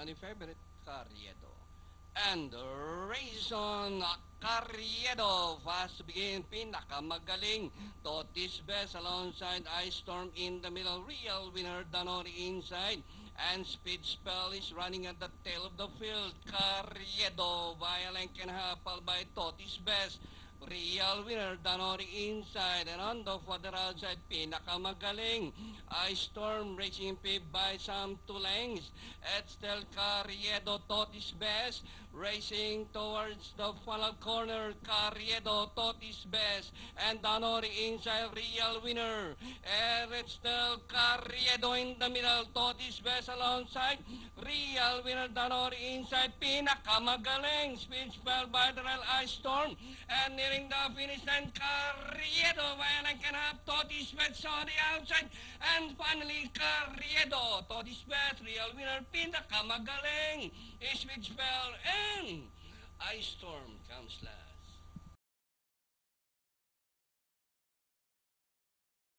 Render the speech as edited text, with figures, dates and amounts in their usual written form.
ni favorite Carriedo. And Rayson Carriedo fast to begin, pinakamagaling. Totis Best alongside Ice Storm in the middle. Real winner Danori inside. And Speed Spell is running at the tail of the field. Carriedo via length and half, followed by Totis Best. Real winner, Danori inside, and on the further outside, pinakamagaling. Ice Storm racing paved by some 2 lengths. Edstel Carriedo, Totis Best, racing towards the final corner. Carriedo, Totis Best, and Danori inside, real winner. Edstel Carriedo in the middle, Totis Best alongside, real winner, Danori inside, pinakamagaling. Speed Spell by the Real Ice Storm, and nearing the finish line, Carriedo, while I can have Totis Best on the outside, and finally Carriedo, Totis Best, real winner, pinakamagaling, Speed Spell, and Ice Storm comes last.